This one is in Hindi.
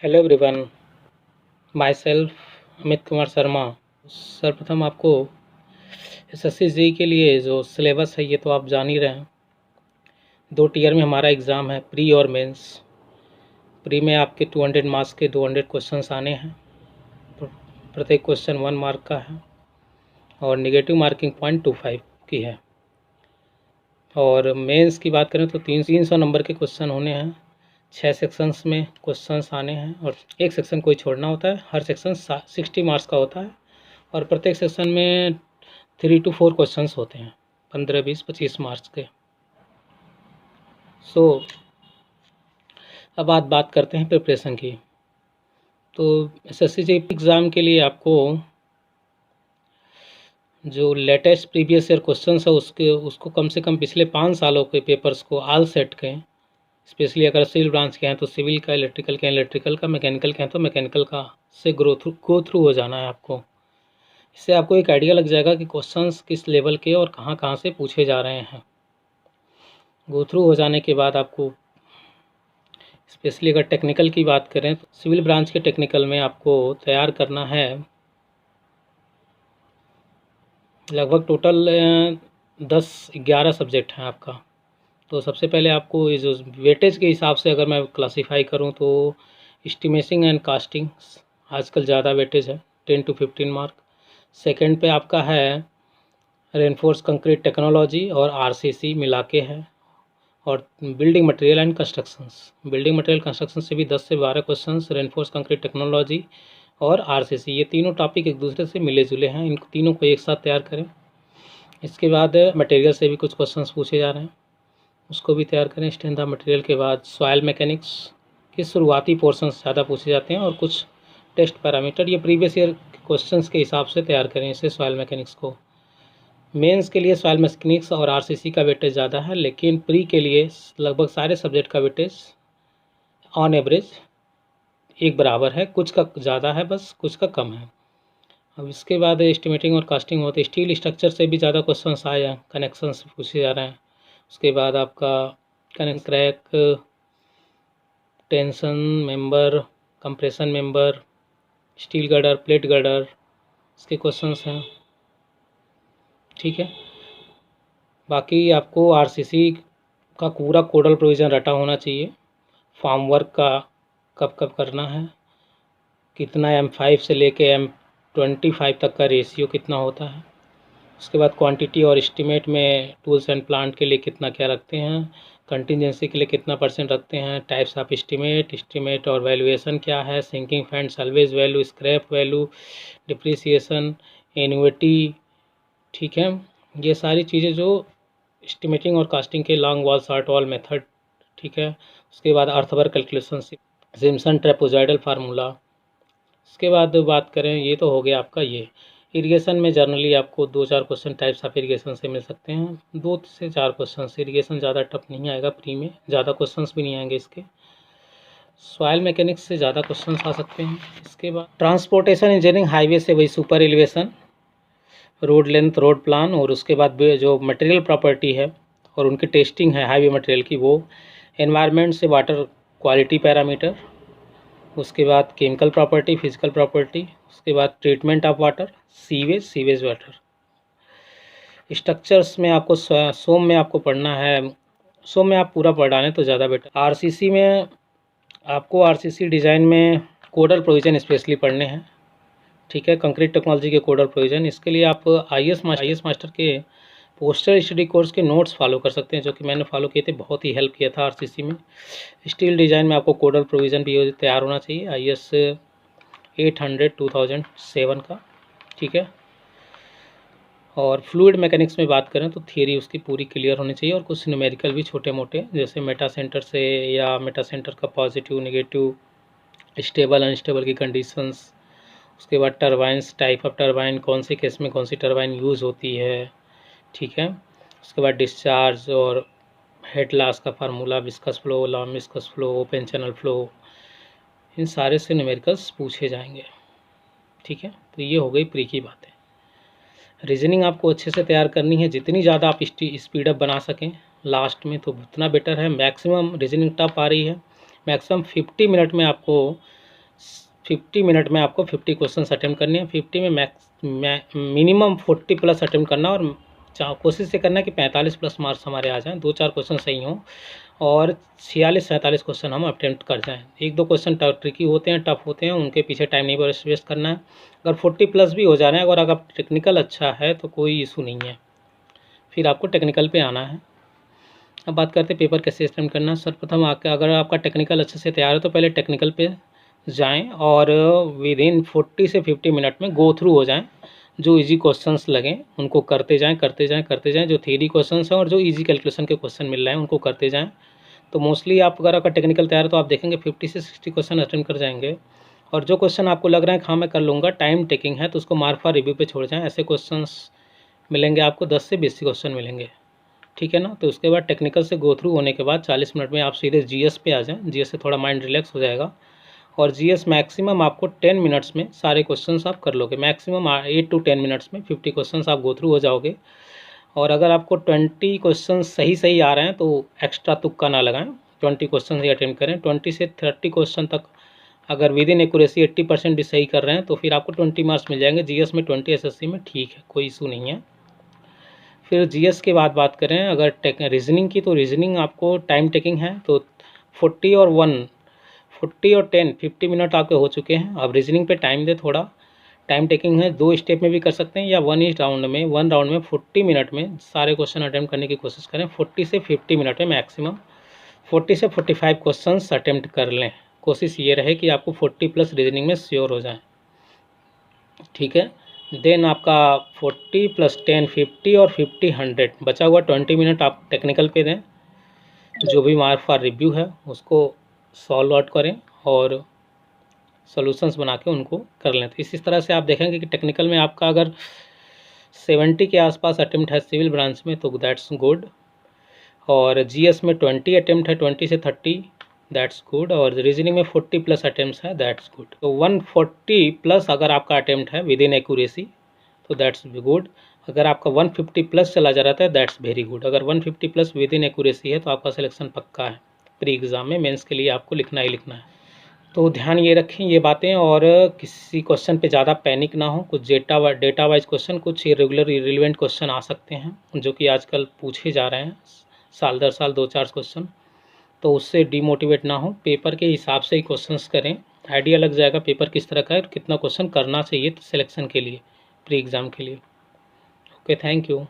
Hello everyone, my self Amit Kumar Sharma. सर्वप्रथम आपको एसएससी जी के लिए जो सिलेबस है ये तो आप जान ही रहे हैं। 2 टीयर में हमारा एग्ज़ाम है, प्री और मेंस। प्री में आपके 200 मार्क्स के 200 क्वेश्चंस आने हैं। प्रत्येक क्वेश्चन 1 मार्क का है और नेगेटिव मार्किंग 0.25 की है। और मेंस की बात करें तो 300 नंबर के क्वेश्चन होने हैं। 6 सेक्शंस में क्वेश्चंस आने हैं और एक सेक्शन कोई छोड़ना होता है। हर सेक्शन 60 मार्क्स का होता है और प्रत्येक सेक्शन में 3 to 4 क्वेश्चंस होते हैं, 15, 20, 25 मार्क्स के। अब बात करते हैं प्रिपरेशन की। तो एसएससी जी एग्ज़ाम के लिए आपको जो लेटेस्ट प्रीवियस ईयर क्वेश्चंस है उसको कम से कम पिछले 5 सालों के पेपर्स को ऑल सेट के, स्पेशली अगर सिविल ब्रांच के हैं तो सिविल का, इलेक्ट्रिकल के हैं इलेक्ट्रिकल का, मैकेनिकल के हैं तो मैकेनिकल का से गो थ्रू हो जाना है आपको। इससे आपको एक आइडिया लग जाएगा कि क्वेश्चंस किस लेवल के और कहाँ कहाँ से पूछे जा रहे हैं। गो थ्रू हो जाने के बाद आपको, स्पेशली अगर टेक्निकल की बात करें तो सिविल ब्रांच के टेक्निकल में आपको तैयार करना है लगभग टोटल 10-11 सब्जेक्ट हैं आपका। तो सबसे पहले आपको ये जो वेटेज के हिसाब से अगर मैं क्लासीफाई करूं तो एस्टिमेशन एंड कास्टिंग आजकल ज़्यादा वेटेज है, 10 to 15 मार्क। सेकंड पे आपका है रेनफोर्स कंक्रीट टेक्नोलॉजी और आरसीसी मिला के है। और building material and constructions, building material construction से भी 10 से 12 क्वेश्चंस, रेनफोर्स कंक्रीट टेक्नोलॉजी और आरसीसी, ये तीनों टॉपिक एक दूसरे से मिले जुले हैं। इन तीनों को एक साथ तैयार करें। इसके बाद मटेरियल से भी कुछ क्वेश्चंस पूछे जा रहे हैं, उसको भी तैयार करें। स्ट्रेंथ ऑफ मटेरियल के बाद सॉयल मैकेनिक्स के शुरुआती पोर्शंस ज़्यादा पूछे जाते हैं और कुछ टेस्ट पैरामीटर, ये प्रीवियस ईयर क्वेश्चंस के हिसाब से तैयार करें इसे सॉयल मैकेनिक्स को। मेंस के लिए सॉयल मैकेनिक्स और आरसीसी का वेटेज ज़्यादा है, लेकिन प्री के लिए लगभग सारे सब्जेक्ट का वेटेज ऑन एवरेज एक बराबर है, कुछ का ज़्यादा है बस, कुछ का कम है। अब इसके बाद एस्टिमेटिंग और कास्टिंग होते हैं। स्टील स्ट्रक्चर से भी ज़्यादा क्वेश्चन आए हैं, कनेक्शन से पूछे जा रहे हैं। उसके बाद आपका connect crack, tension member, compression member, steel girder, plate girder, इसके क्वेश्चंस हैं। ठीक है, बाकी आपको आरसीसी का पूरा कोडल प्रोविज़न रटा होना चाहिए। फॉर्म वर्क का कब कब करना है, कितना M5 से लेके M25 तक का रेशियो कितना होता है। उसके बाद क्वांटिटी और एस्टिमेट में टूल्स एंड प्लांट के लिए कितना क्या रखते हैं, कंटिजेंसी के लिए कितना % रखते हैं, टाइप्स ऑफ एस्टिमेट और वैल्यूएशन क्या है, sinking fund, salvage value, scrap value, depreciation, annuity. ठीक है, ये सारी चीज़ें जो एस्टिमेटिंग और कास्टिंग के long wall short wall method. ठीक है, उसके बाद earthwork calculation, Simpson trapezoidal formula. उसके बाद बात करें, ये तो हो गया आपका। ये इरिगेशन में जनरली आपको 2-4 क्वेश्चन टाइप्स ऑफ इरिगेशन से मिल सकते हैं, 2 से 4 क्वेश्चन। इरिगेशन ज़्यादा टफ नहीं आएगा प्री में, ज़्यादा क्वेश्चंस भी नहीं आएंगे इसके। सॉयल मैकेनिक्स से ज़्यादा क्वेश्चंस आ सकते हैं। इसके बाद ट्रांसपोर्टेशन इंजीनियरिंग, हाईवे से वही super elevation, road length, road plan, और उसके बाद जो मटेरियल प्रॉपर्टी है और उनकी टेस्टिंग है हाईवे मटेरियल की, वो एनवायरनमेंट से वाटर क्वालिटी पैरामीटर, उसके बाद केमिकल प्रॉपर्टी, फिजिकल प्रॉपर्टी, उसके बाद treatment of water, sewage water. Structures में आपको सोम में आपको पढ़ना है, सोम में आप पूरा पढ़ डालें तो ज़्यादा बेटर। आरसीसी में आपको आरसीसी डिज़ाइन में कोडल प्रोविज़न स्पेशली पढ़ने हैं। ठीक है, कंक्रीट टेक्नोलॉजी के कोडल प्रोविज़न, इसके लिए आप आईएएस मास्टर के पोस्टर स्टडी कोर्स के नोट्स फॉलो कर सकते हैं, जो कि मैंने फॉलो किए थे, बहुत ही हेल्प किया था आरसीसी में। स्टील डिज़ाइन में आपको कोडल प्रोविज़न भी तैयार होना चाहिए, आईएएस 800 2007 का। ठीक है, और फ्लूइड मैकेनिक्स में बात करें तो थियरी उसकी पूरी क्लियर होनी चाहिए और कुछ न्यूमेरिकल भी छोटे मोटे, जैसे मेटा सेंटर से या मेटा सेंटर का पॉजिटिव नेगेटिव, स्टेबल अनस्टेबल की कंडीशंस। उसके बाद टरबाइंस, टाइप ऑफ टरबाइन, कौन से केस में कौन सी टरबाइन यूज़ होती है। ठीक है, उसके बाद डिस्चार्ज और हेड लॉस का formula, viscous flow, long viscous flow, open channel flow, इन सारे से न्यूमेरिकल्स पूछे जाएंगे। ठीक है, तो ये हो गई प्री की बातें। रीजनिंग आपको अच्छे से तैयार करनी है, जितनी ज़्यादा आप स्पीड अप बना सकें लास्ट में तो उतना बेटर है। मैक्सिमम रीजनिंग टफ आ रही है, मैक्सिमम 50 मिनट में आपको 50 मिनट में आपको 50 क्वेश्चन अटेम्प्ट करने हैं। 50 में मिनिमम 40 प्लस अटेम्प्ट करना, और कोशिश ये करना है कि 45 प्लस मार्क्स हमारे आ जाएँ, 2-4 क्वेश्चन सही हों और 46-47 क्वेश्चन हम अटेम्प्ट कर जाएँ। 1-2 क्वेश्चन ट्रिकी होते हैं, टफ होते हैं, उनके पीछे टाइम नहीं वेस्ट करना है। अगर 40 प्लस भी हो जा रहे हैं, अगर टेक्निकल अच्छा है तो कोई इशू नहीं है, फिर आपको टेक्निकल पे आना है। अब बात करते हैं पेपर कैसे अटेम्प्ट करना। सर्वप्रथम अगर आपका टेक्निकल अच्छे से तैयार है तो पहले टेक्निकल पे जाएं और विदिन 40 से 50 मिनट में गो थ्रू हो जाएं। जो इजी क्वेश्चंस लगें उनको करते जाएं। जो थ्योरी क्वेश्चंस हैं और जो इजी कैलकुलेशन के क्वेश्चन मिल रहे हैं उनको करते जाएं। तो मोस्टली आप अगर आपका टेक्निकल तैयार है तो आप देखेंगे 50 से 60 क्वेश्चन अटेम्प्ट कर जाएंगे। और जो क्वेश्चन आपको लग रहा है हाँ मैं कर लूँगा, टाइम टेकिंग है, तो उसको मार्क फॉर रिव्यू पे छोड़ जाएँ। ऐसे क्वेश्चन मिलेंगे आपको, 10 से 20 क्वेश्चन मिलेंगे, ठीक है ना। तो उसके बाद टेक्निकल से गो थ्रू होने के बाद 40 मिनट में आप सीधे जीएस पे आ जाएं। जीएस से थोड़ा माइंड रिलैक्स हो जाएगा, और जीएस मैक्सिमम आपको 10 मिनट्स में सारे क्वेश्चंस आप कर लोगे। मैक्सिमम 8 to 10 मिनट्स में 50 क्वेश्चंस आप गो थ्रू हो जाओगे। और अगर आपको 20 क्वेश्चन सही आ रहे हैं तो एक्स्ट्रा तुक्का ना लगाएं, 20 क्वेश्चन ही अटेम्प्ट करें। 20 से 30 क्वेश्चन तक अगर विद इन एक्यूरेसी 80% भी सही कर रहे हैं तो फिर आपको 20 मार्क्स मिल जाएंगे। जीएस में 20, एसएससी में ठीक है, कोई इशू नहीं है। फिर जीएस के बाद बात करें अगर रीजनिंग की, तो रीजनिंग आपको टाइम टेकिंग है, तो 40 और 10 50 मिनट आपके हो चुके हैं। अब रीजनिंग पे टाइम दे, थोड़ा टाइम टेकिंग है, 2 स्टेप में भी कर सकते हैं या वन राउंड में 40 मिनट में सारे क्वेश्चन अटेम्प्ट करने की कोशिश करें। 40 से 50 मिनट में मैक्सिमम 40 से 45 क्वेश्चन अटेम्प्ट कर लें। कोशिश ये रहे कि आपको 40 प्लस रीजनिंग में श्योर हो जाए, ठीक है। देन आपका 40 प्लस 10 50 और 50 100 बचा हुआ 20 मिनट आप टेक्निकल पे दें। जो भी मार्क फॉर रिव्यू है उसको सॉल्व आउट करें और सॉल्यूशंस बना के उनको कर लें। तो इस तरह से आप देखेंगे कि टेक्निकल में आपका अगर 70 के आसपास अटेम्प्ट है सिविल ब्रांच में तो दैट्स गुड, और जीएस में 20 अटेम्प्ट है, 20 से 30 दैट्स गुड, और रीजनिंग में 40 प्लस अटेम्प्ट है, दैट्स गुड। तो 140 प्लस अगर आपका अटेम्प्ट है विद इन एक्यूरेसी तो दैट्स गुड। अगर आपका 150 प्लस चला जा रहा है दैट्स वेरी गुड। अगर 150 प्लस विद इन एक्यूरेसी है तो आपका सिलेक्शन पक्का है। प्री एग्ज़ाम में मेंस के लिए आपको लिखना ही लिखना है। तो ध्यान ये रखें ये बातें, और किसी क्वेश्चन पे ज़्यादा पैनिक ना हो। कुछ डेटा वाइज क्वेश्चन, कुछ इरेगुलर इरेलीवेंट क्वेश्चन आ सकते हैं जो कि आजकल पूछे जा रहे हैं साल दर साल 2-4 क्वेश्चन, तो उससे डीमोटिवेट ना हो। पेपर के हिसाब से ही क्वेश्चंस करें, आइडिया लग जाएगा पेपर किस तरह का है और कितना क्वेश्चन करना चाहिए सिलेक्शन के लिए, प्री एग्ज़ाम के लिए। Okay, thank you.